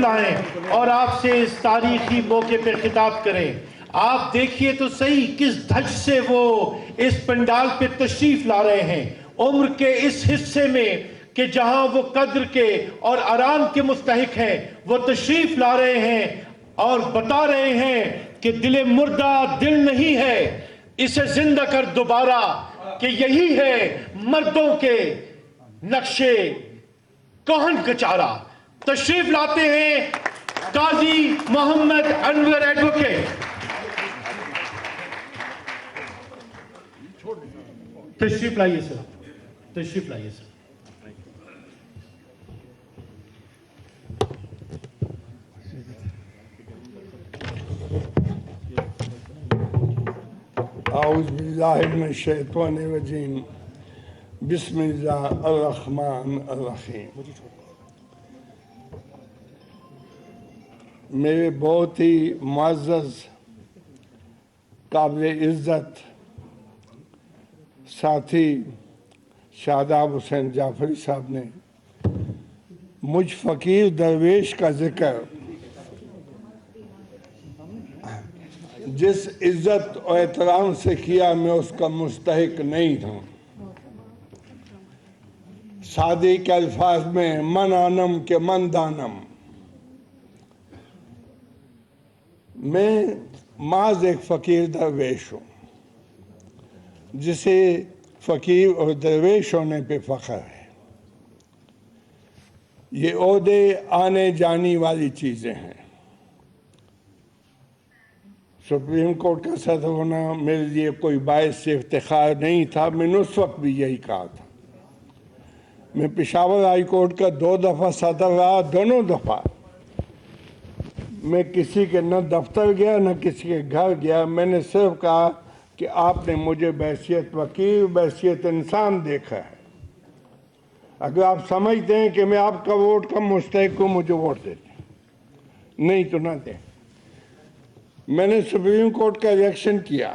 لائیں اور آپ سے اس تاریخی موقع پہ خطاب کریں. آپ دیکھیے تو صحیح کس دھج سے وہ اس پنڈال پہ تشریف لا رہے ہیں, عمر کے اس حصے میں کہ جہاں وہ قدر کے اور آرام کے مستحق ہیں, وہ تشریف لا رہے ہیں اور بتا رہے ہیں کہ دل مردہ دل نہیں ہے, اسے زندہ کر دوبارہ, کہ یہی ہے مردوں کے نقشے کہن کا چارہ. تشریف لاتے ہیں قاضی محمد انور ایڈوکیٹ. تشریف لائیے سر, تشریف لائیے سر. اعوذ باللہ من الشیطان الرجیم. بسم اللہ الرحمن الرحیم. میرے بہت ہی معزز قابل عزت ساتھی شاداب حسین جعفری صاحب نے مجھ فقیر درویش کا ذکر جس عزت اور احترام سے کیا, میں اس کا مستحق نہیں ہوں. سادے کے الفاظ میں من آنم کے من دانم, میں محض ایک فقیر درویش ہوں جسے فقیر اور درویش ہونے پہ فخر ہے. یہ عہدے آنے جانی والی چیزیں ہیں. سپریم کورٹ کا صدر ہونا میرے لیے کوئی باعث افتخار نہیں تھا. میں نے اس وقت بھی یہی کہا تھا. میں پشاور ہائی کورٹ کا 2 دفعہ صدر رہا. دونوں دفعہ میں کسی کے نہ دفتر گیا نہ کسی کے گھر گیا. میں نے صرف کہا کہ آپ نے مجھے بحیثیت وکیل, بحیثیت انسان دیکھا ہے. اگر آپ سمجھتے ہیں کہ میں آپ کا ووٹ کا مستحق ہوں, مجھے ووٹ دے دیں, نہیں تو نہ دیں. میں نے سپریم کورٹ کا الیکشن کیا,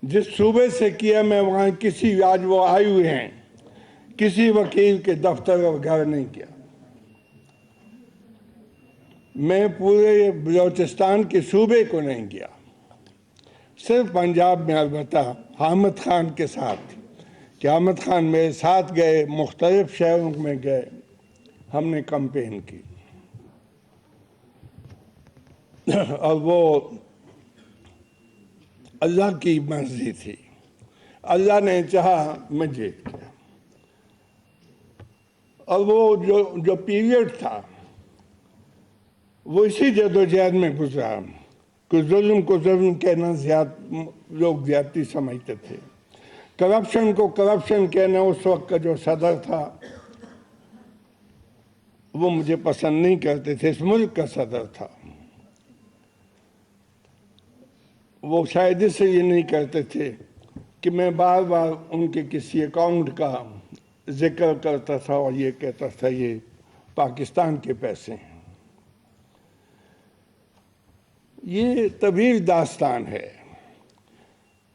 جس صوبے سے کیا میں وہاں کسی, آج وہ آئے ہوئے ہیں, کسی وکیل کے دفتر اور گھر نہیں کیا. میں پورے بلوچستان کے صوبے کو نہیں گیا, صرف پنجاب میں, البتہ حامد خان کے ساتھ, کہ حامد خان میرے ساتھ گئے, مختلف شہروں میں گئے, ہم نے کمپین کی. اور وہ اللہ کی مرضی تھی, اللہ نے چاہا میں جیت گیا. اور وہ جو پیریڈ تھا وہ اسی جدوجہد میں گزرا. کہ ظلم کو ظلم کہنا لوگ زیادتی سمجھتے تھے, کرپشن کو کرپشن کہنا اس وقت کا جو صدر تھا وہ مجھے پسند نہیں کرتے تھے. اس ملک کا صدر تھا, وہ شاید اس سے یہ نہیں کرتے تھے کہ میں بار بار ان کے کسی اکاؤنٹ کا ذکر کرتا تھا اور یہ کہتا تھا یہ پاکستان کے پیسے ہیں. یہ طویل داستان ہے.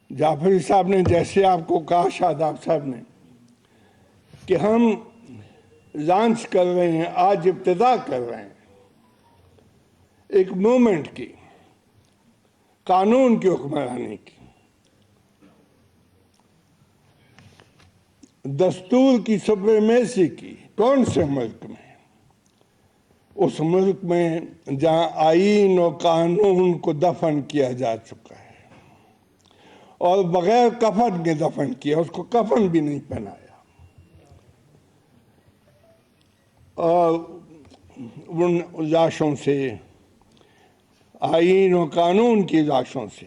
جعفری صاحب نے جیسے آپ کو کہا, شاداب صاحب نے, کہ ہم لانچ کر رہے ہیں, آج ابتدا کر رہے ہیں ایک موومنٹ کی, قانون کی حکمرانی کی, دستور کی سپریمیسی کی. کون سے ملک میں؟ اس ملک میں جہاں آئین و قانون کو دفن کیا جا چکا ہے اور بغیر کفن کے دفن کیا, اس کو کفن بھی نہیں پہنایا. اور ان لاشوں سے, آئین و قانون کی لاشوں سے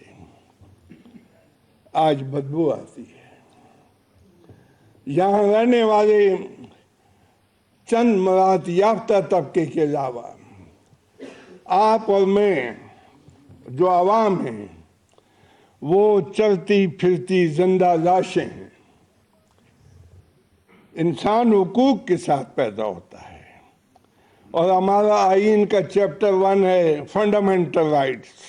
آج بدبو آتی ہے. یہاں رہنے والے چند مراعات یافتہ طبقے کے علاوہ آپ اور میں جو عوام ہیں وہ چلتی پھرتی زندہ لاشیں ہیں. انسان حقوق کے ساتھ پیدا ہوتا ہے اور ہمارا آئین کا چیپٹر 1 ہے فنڈامنٹل رائٹس.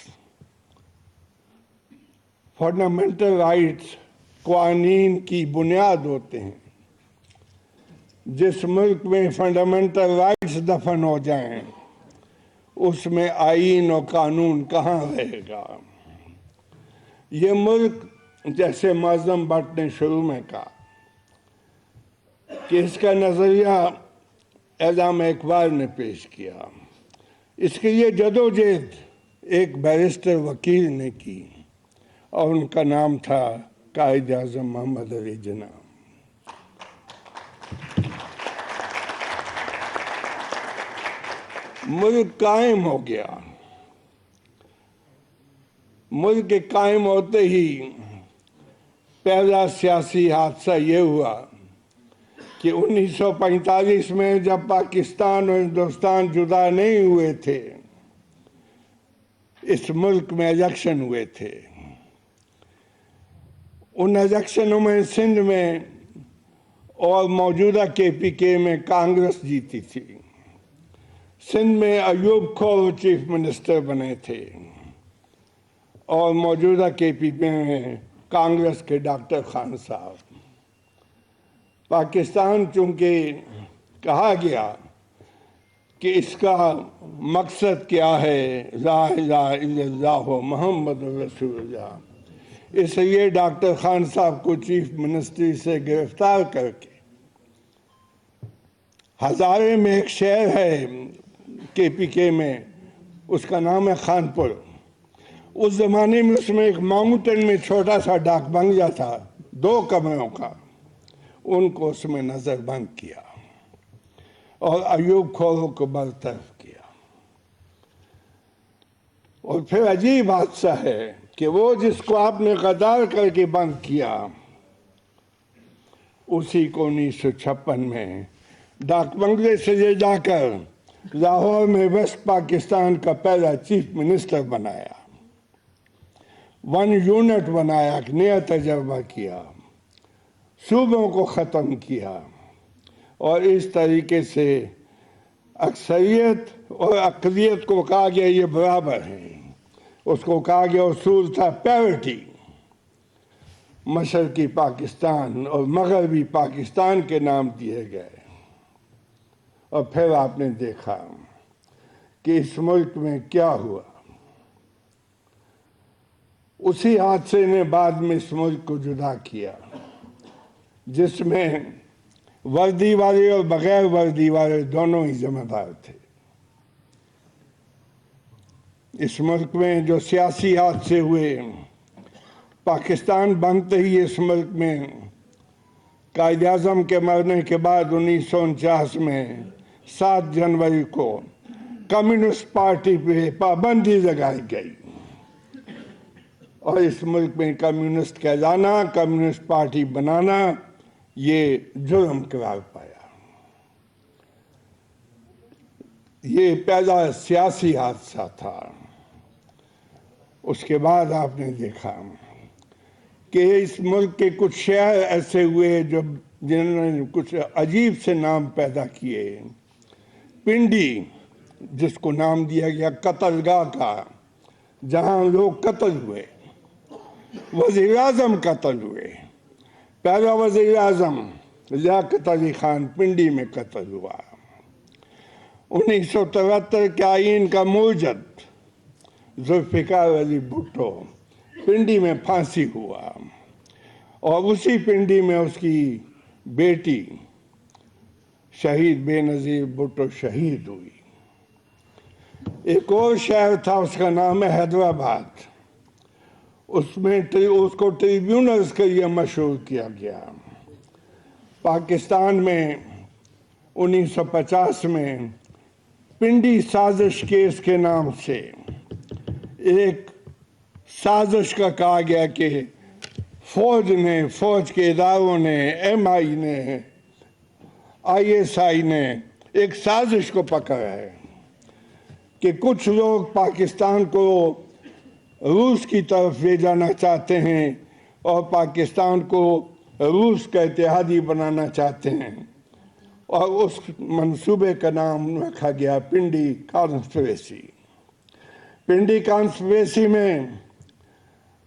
فنڈامنٹل رائٹس قوانین کی بنیاد ہوتے ہیں. جس ملک میں فنڈامنٹل رائٹس لائرز دفن ہو جائیں اس میں آئین و قانون کہاں رہے گا؟ یہ ملک، جیسے معظم بٹ نے شروع میں کہا کہ اس کا نظریہ علامہ اقبال نے پیش کیا، اس کے لیے جدوجہد ایک بیرسٹر وکیل نے کی اور ان کا نام تھا قائد اعظم محمد علی جناح۔ ملک قائم ہو گیا۔ ملک کے قائم ہوتے ہی پہلا سیاسی حادثہ یہ ہوا کہ 1945 میں جب پاکستان اور ہندوستان جدا نہیں ہوئے تھے، اس ملک میں الیکشن ہوئے تھے۔ ان الیکشنوں میں سندھ میں اور موجودہ KPK میں کانگریس جیتی تھی۔ سندھ میں ایوب کھور چیف منسٹر بنے تھے اور موجودہ KPK میں کانگریس کے ڈاکٹر خان صاحب۔ پاکستان چونکہ کہا گیا کہ اس کا مقصد کیا ہے، لا الہ الا اللہ محمد رسول اللہ، اس لیے ڈاکٹر خان صاحب کو چیف منسٹری سے گرفتار کر کے ہزارے میں ایک شہر ہے KPK میں، اس کا نام ہے خانپور۔ اس زمانے میں اس میں ایک ماؤنٹن میں چھوٹا سا ڈاک بنگلہ تھا 2 کمروں کا، ان کو اس میں نظر بند کیا اور ایوب کھوروں کو برطرف کیا۔ اور پھر عجیب حادثہ ہے کہ وہ جس کو آپ نے غدار کر کے بند کیا، اسی کو 1956 میں ڈاک بنگلے سے لے جا کر لاہور میں ویسٹ پاکستان کا پہلا چیف منسٹر بنایا، 1 یونٹ بنایا، ایک نیا تجربہ کیا، صوبوں کو ختم کیا، اور اس طریقے سے اکثریت اور اقلیت کو کہا گیا یہ برابر ہیں۔ اس کو کہا گیا اصول تھا پیورٹی، مشرقی پاکستان اور مغربی پاکستان کے نام دیے گئے۔ اور پھر آپ نے دیکھا کہ اس ملک میں کیا ہوا۔ اسی حادثے نے بعد میں اس ملک کو جدا کیا، جس میں وردی والے اور بغیر وردی والے دونوں ہی ذمہ دار تھے۔ اس ملک میں جو سیاسی حادثے ہوئے، پاکستان بنتے ہی اس ملک میں قائد اعظم کے مرنے کے بعد 1949 میں 7 جنوری کو کمیونسٹ پارٹی پہ پابندی لگائی گئی، اور اس ملک میں کمیونسٹ کہلانا، کمیونسٹ پارٹی بنانا، یہ جرم قرار پایا۔ یہ پہلا سیاسی حادثہ تھا۔ اس کے بعد آپ نے دیکھا کہ اس ملک کے کچھ شہر ایسے ہوئے جنہوں نے کچھ عجیب سے نام پیدا کیے۔ پنڈی، جس کو نام دیا گیا قتل گاہ کا، جہاں لوگ قتل ہوئے، وزیر اعظم قتل ہوئے۔ پہلا وزیر اعظم لیاقت علی خان پنڈی میں قتل ہوا۔ 1973 کے آئین کا موجد ذوالفقار علی بھٹو پنڈی میں پھانسی ہوا، اور اسی پنڈی میں اس کی بیٹی شہید بے نظیر بھٹو شہید ہوئی۔ ایک اور شہر تھا، اس کا نام ہے حیدرآباد، اس کو ٹریبیونلز کے لیے مشہور کیا گیا۔ پاکستان میں 1950 میں پنڈی سازش کیس کے نام سے ایک سازش کا کہا گیا کہ فوج کے اداروں نے، MI نے، ISI نے ایک سازش کو پکڑا ہے کہ کچھ لوگ پاکستان کو روس کی طرف لے جانا چاہتے ہیں اور پاکستان کو روس کا اتحادی بنانا چاہتے ہیں، اور اس منصوبے کا نام رکھا گیا پنڈی کانسپریسی۔ پنڈی کانسپریسی میں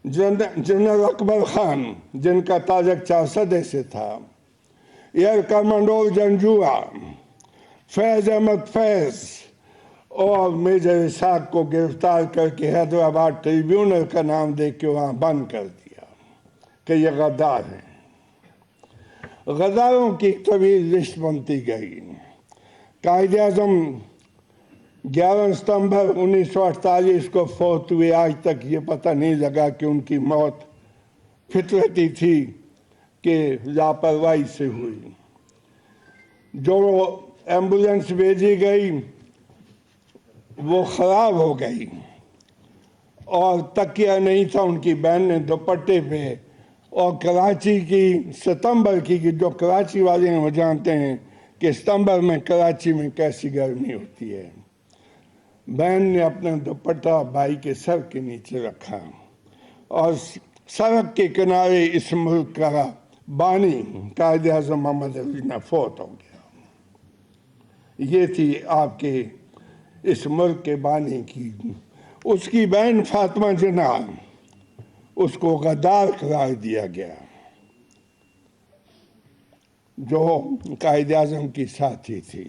جنرل اکبر خان، جن کا تعلق 4 صدی سے تھا، ایئر کمانڈر جنجوعہ، فیض احمد فیض اور میجر اسحاق کو گرفتار کر کے حیدرآباد ٹریبیونل کا نام دے کے وہاں بند کر دیا کہ یہ غدار ہیں۔ غداروں کی ایک طویل لسٹ بنتی گئی۔ قائد اعظم 11 ستمبر 1948 کو فوت ہوئے، آج تک یہ پتہ نہیں لگا کہ ان کی موت فطرتی تھی کہ لاپرواہی سے ہوئی۔ جو ایمبولینس بھیجی گئی وہ خراب ہو گئی اور تکیہ نہیں تھا ان کی بہن نے دوپٹے پہ، اور کراچی کی ستمبر کی جو کراچی والے ہیں وہ جانتے ہیں کہ ستمبر میں کراچی میں کیسی گرمی ہوتی ہے۔ بہن نے اپنا دوپٹہ بھائی کے سر کے نیچے رکھا اور سڑک کے کنارے اس ملک کا بانی قائد اعظم محمد علی فوت ہو گیا۔ یہ تھی آپ کے اس ملک کے بانی کی۔ اس کی بہن فاطمہ جناح، اس کو غدار قرار دیا گیا، جو قائد اعظم کی ساتھی تھی۔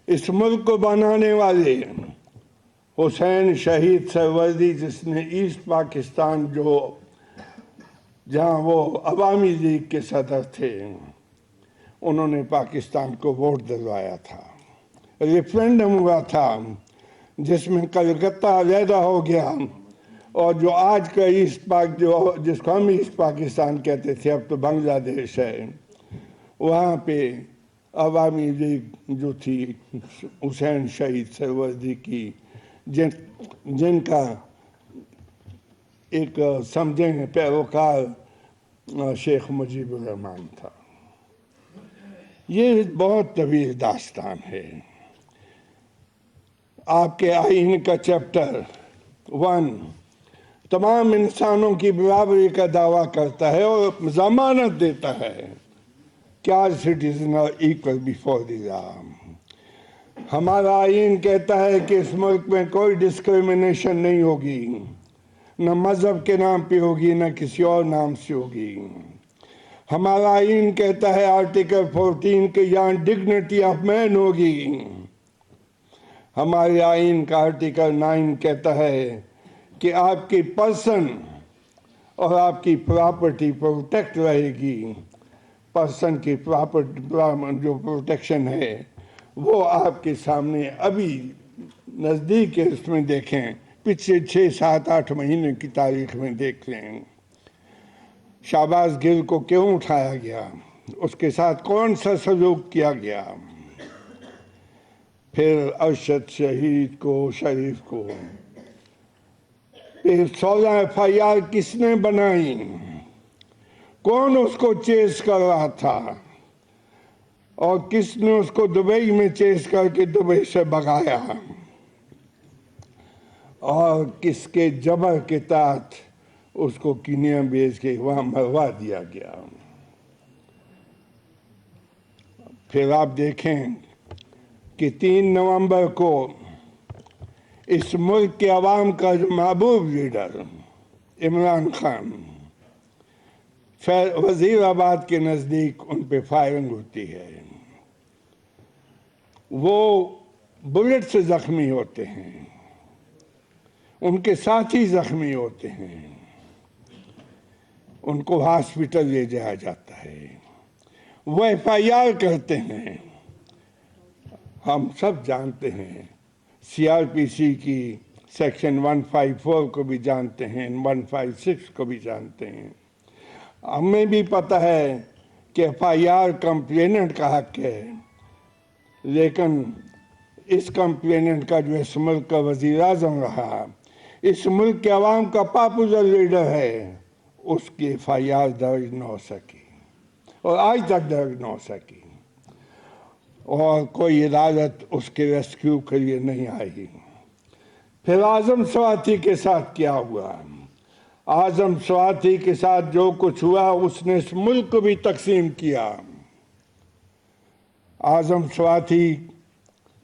اس ملک کو بنانے والے حسین شہید سروردی، جس نے ایسٹ پاکستان جہاں وہ عوامی لیگ کے صدر تھے، انہوں نے پاکستان کو ووٹ دلوایا تھا۔ ریفرینڈم ہوا تھا جس میں کلکتہ علیحدہ ہو گیا، اور جو آج کا جس کو ہم ایسٹ پاکستان کہتے تھے، اب تو بنگلہ دیش ہے، وہاں پہ عوامی لیگ جو تھی حسین شہید سروردی کی، جن کا ایک سمجھیں پیروکار شیخ مجیب الرحمان تھا۔ یہ بہت طویل داستان ہے۔ آپ کے آئین کا چیپٹر 1 تمام انسانوں کی برابری کا دعویٰ کرتا ہے اور ضمانت دیتا ہے کہ all citizen are equal before the law. ہمارا آئین کہتا ہے کہ اس ملک میں کوئی ڈسکریمنیشن نہیں ہوگی، نہ مذہب کے نام پہ ہوگی، نہ کسی اور نام سے ہوگی۔ ہمارا آئین کہتا ہے آرٹیکل 14 کہ یہاں ڈگنیٹی آف مین ہوگی۔ ہمارے آئین کا آرٹیکل 9 کہتا ہے کہ آپ کی پرسن اور آپ کی پراپرٹی پروٹیکٹ رہے گی۔ پرسن کی پراپرٹی جو پروٹیکشن ہے وہ آپ کے سامنے ابھی نزدیک اس میں دیکھیں، پچھلے 6 7 8 مہینے کی تاریخ میں دیکھ لیں۔ شہباز گل کو کیوں اٹھایا گیا، اس کے ساتھ کون سا سلوک کیا گیا، پھر ارشد شہید کو، شریف کو، پھر 16 FIR کس نے بنائی، کون اس کو چیز کر رہا تھا، اور کس نے اس کو دبئی میں چیز کر کے دبئی سے بھگایا، اور کس کے جبر کے تحت اس کو کینیا بھیج کے وہاں مروا دیا گیا۔ پھر آپ دیکھیں کہ 3 نومبر کو اس ملک کے عوام کا جو محبوب لیڈر عمران خان، وزیر آباد کے نزدیک ان پہ فائرنگ ہوتی ہے، وہ بلٹ سے زخمی ہوتے ہیں، ان کے ساتھی زخمی ہوتے ہیں، ان کو ہاسپٹل لے جایا جاتا ہے، وہ FIR کرتے ہیں۔ ہم سب جانتے ہیں، CRPC کی سیکشن 154 کو بھی جانتے ہیں، 156 کو بھی جانتے ہیں۔ ہمیں بھی پتہ ہے کہ FIR کمپلیننٹ کا حق ہے، لیکن اس کمپلیننٹ کا جو اس ملک کا وزیر اعظم رہا، اس ملک کے عوام کا پاپولر لیڈر ہے، اس کی FIR درج نہ ہو سکی اور آج تک درج نہ ہو سکی، اور کوئی عدالت اس کے ریسکیو کے لیے نہیں آئی۔ پھر اعظم سواتی کے ساتھ کیا ہوا؟ اعظم سواتی کے ساتھ جو کچھ ہوا، اس نے اس ملک کو بھی تقسیم کیا۔ اعظم سواتی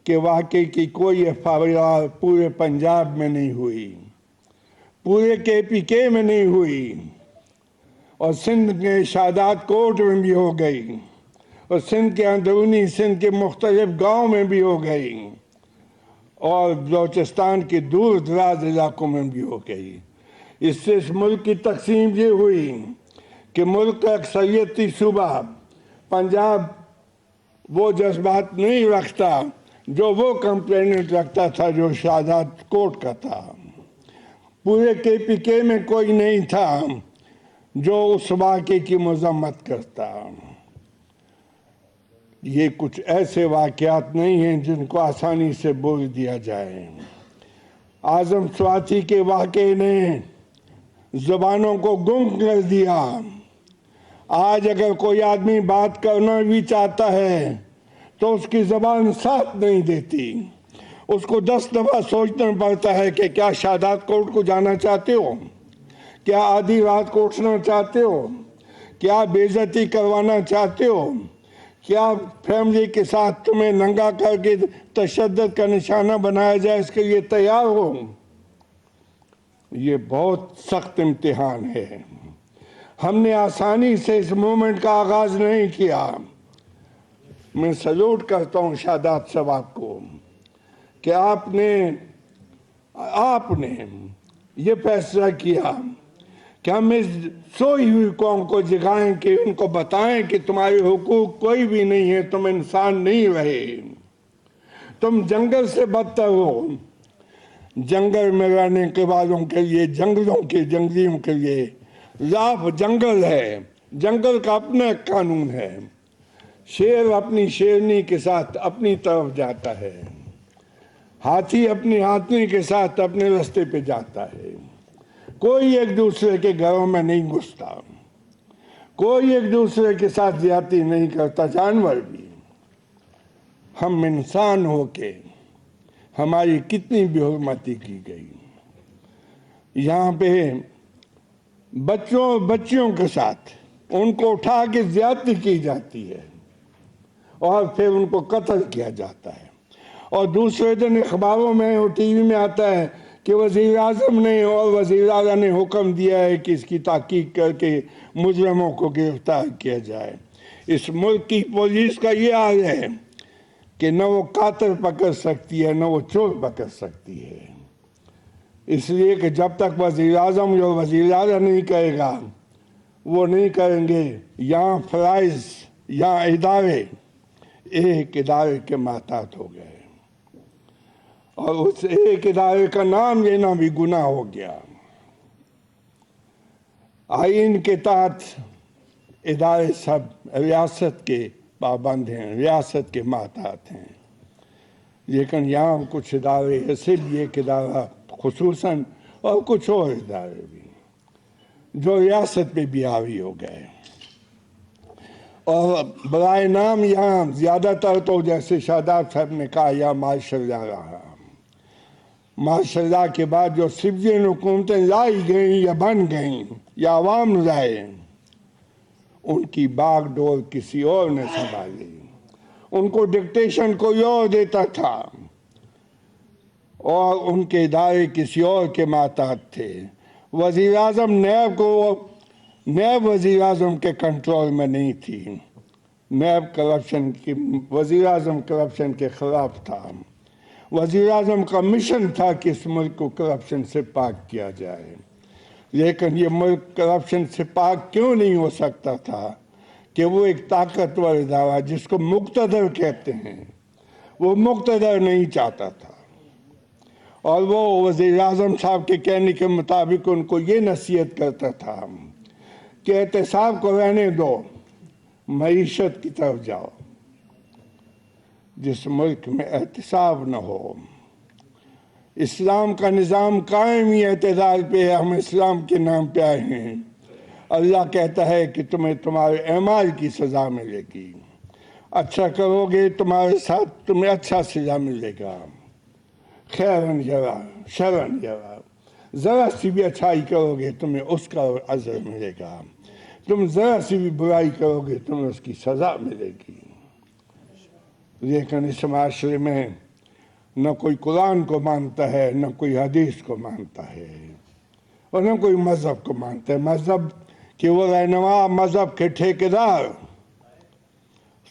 کے واقعے کی کوئی FIR پورے پنجاب میں نہیں ہوئی، پورے KPK میں نہیں ہوئی، اور سندھ کے شہادات کورٹ میں بھی ہو گئی، اور سندھ کے اندرونی سندھ کے مختلف گاؤں میں بھی ہو گئی اور بلوچستان کے دور دراز علاقوں میں بھی ہو گئی۔ اس سے اس ملک کی تقسیم یہ ہوئی کہ ملک کا اکثریتی صوبہ پنجاب وہ جذبات نہیں رکھتا جو وہ کمپلینٹ رکھتا تھا جو شہزاد کوٹ کا تھا۔ پورے کے پی کے میں کوئی نہیں تھا جو اس واقعے کی مذمت کرتا۔ یہ کچھ ایسے واقعات نہیں ہیں جن کو آسانی سے بول دیا جائے۔ اعظم سواتی کے واقعے نے زبانوں کو گنگ کر دیا۔ آج اگر کوئی آدمی بات کرنا بھی چاہتا ہے تو اس کی زبان ساتھ نہیں دیتی، اس کو 10 دفعہ سوچنا پڑتا ہے کہ کیا شہزاد کوٹ کو جانا چاہتے ہو، کیا آدھی رات کوٹنا چاہتے ہو، کیا بے عزتی کروانا چاہتے ہو، کیا فیملی کے ساتھ تمہیں ننگا کر کے تشدد کا نشانہ بنایا جائے اس کے لیے تیار ہو۔ یہ بہت سخت امتحان ہے۔ ہم نے آسانی سے اس موومنٹ کا آغاز نہیں کیا۔ میں سلوٹ کرتا ہوں شہزاد صاحب کو کہ آپ نے یہ فیصلہ کیا کہ ہم اس سوئی ہوئی قوم کو جگائیں کہ ان کو بتائیں کہ تمہارے حقوق کوئی بھی نہیں ہے، تم انسان نہیں رہے، تم جنگل سے بدتر ہو۔ جنگل میں رہنے کے والوں کے لیے، جنگلیوں کے لیے لاف جنگل ہے، جنگل کا اپنا ایک قانون ہے۔ شیر اپنی شیرنی کے ساتھ اپنی طرف جاتا ہے، ہاتھی اپنی ہاتھی کے ساتھ اپنے راستے پہ جاتا ہے، کوئی ایک دوسرے کے گھروں میں نہیں گھستا، کوئی ایک دوسرے کے ساتھ زیادتی نہیں کرتا، جانور بھی۔ ہم انسان ہو کے ہماری کتنی بے حرمتی کی گئی۔ یہاں پہ بچیوں کے ساتھ ان کو اٹھا کے زیادتی کی جاتی ہے اور پھر ان کو قتل کیا جاتا ہے، اور دوسرے دن اخباروں میں اور ٹی وی میں آتا ہے کہ وزیر اعظم نے اور وزیر اعلیٰ نے حکم دیا ہے کہ اس کی تحقیق کر کے مجرموں کو گرفتار کیا جائے۔ اس ملک کی پولیس کا یہ حال ہے کہ نہ وہ قاتل پکڑ سکتی ہے نہ وہ چور پکڑ سکتی ہے، اس لیے کہ جب تک وزیر اعظم یا وزیر اعلیٰ نہیں کہے گا وہ نہیں کریں گے۔ یہاں فرائض، یہاں ادارے ایک ادارے کے محتاط ہو گئے اور اس ایک ادارے کا نام لینا بھی گناہ ہو گیا۔ آئین کے تحت ادارے سب ریاست کے پابند ہیں، ریاست کے محتاط ہیں، لیکن یہاں کچھ ادارے ایسے بھی، ایک ادارہ خصوصاً اور کچھ اور ادارے بھی جو ریاست پہ بھی حاوی ہو گئے، اور برائے نام یہاں زیادہ تر تو جیسے شہزاد صاحب نے کہا یہاں ماشاء اللہ رہا۔ ماشاء اللہ کے بعد جو سویلین حکومتیں لائی گئیں یا بن گئیں یا عوام لائے، ان کی باغ ڈور کسی اور نے سنبھالی، ان کو ڈکٹیشن کوئی اور دیتا تھا اور ان کے ادارے کسی اور کے محتاط تھے۔ وزیر اعظم نیب وزیر اعظم کے کنٹرول میں نہیں تھی، نیب وزیر اعظم کرپشن کے خلاف تھا۔ وزیر اعظم کا مشن تھا کہ اس ملک کو کرپشن سے پاک کیا جائے، لیکن یہ ملک کرپشن سے پاک کیوں نہیں ہو سکتا تھا کہ وہ ایک طاقتور ادارہ جس کو مقتدر کہتے ہیں، وہ مقتدر نہیں چاہتا تھا، اور وہ وزیر اعظم صاحب کے کہنے کے مطابق ان کو یہ نصیحت کرتا تھا کہ احتساب کو رہنے دو، معیشت کی طرف جاؤ۔ جس ملک میں احتساب نہ ہو، اسلام کا نظام قائم ہی اعتدال پہ ہے، ہم اسلام کے نام پہ آئے ہیں، اللہ کہتا ہے کہ تمہیں تمہارے اعمال کی سزا ملے گی، اچھا کرو گے تمہارے ساتھ تمہیں اچھا سزا ملے گا، خیرن یرا شرن یرا، ذرا سی بھی اچھائی کرو گے تمہیں اس کا اجر ملے گا، تم ذرا سی بھی برائی کرو گے تمہیں اس کی سزا ملے گی۔ لیکن اس معاشرے میں نہ کوئی قرآن کو مانتا ہے، نہ کوئی حدیث کو مانتا ہے، اور نہ کوئی مذہب کو مانتا ہے۔ مذہب کے وہ رہنما، مذہب کے ٹھیکیدار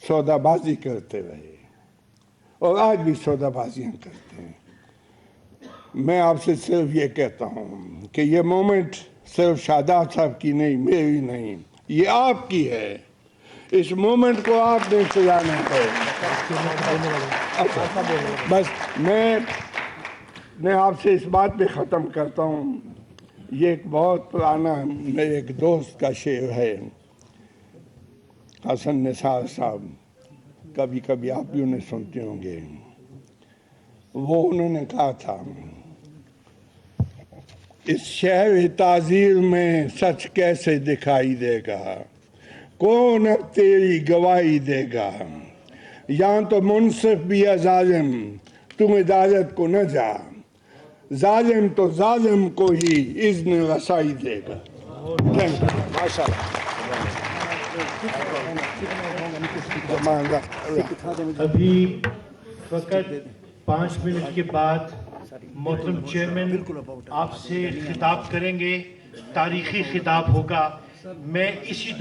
سودا بازی کرتے رہے اور آج بھی سودا بازیاں کرتے ہیں. میں آپ سے صرف یہ کہتا ہوں کہ یہ مومنٹ صرف شاداب صاحب کی نہیں، میری نہیں، یہ آپ کی ہے. اس مومنٹ کو آپ نے سجانا ہے. بس میں آپ سے اس بات پہ ختم کرتا ہوں. یہ ایک بہت پرانا میرے ایک دوست کا شعر ہے، حسن نثار صاحب، کبھی کبھی آپ بھی انہیں سنتے ہوں گے. وہ انہوں نے کہا تھا، اس شہر تعزیر میں سچ کیسے دکھائی دے گا، کون اب تیری گواہی دے گا. یہاں تو منصف بھی ہے ظالم، تم عدالت کو نہ جا، ظالم تو ظالم کو ہی اذن رسائی دے گا. ابھی فقط 5 منٹ کے بعد محترم چیئرمین آپ سے خطاب کریں گے، تاریخی خطاب ہوگا. میں اسی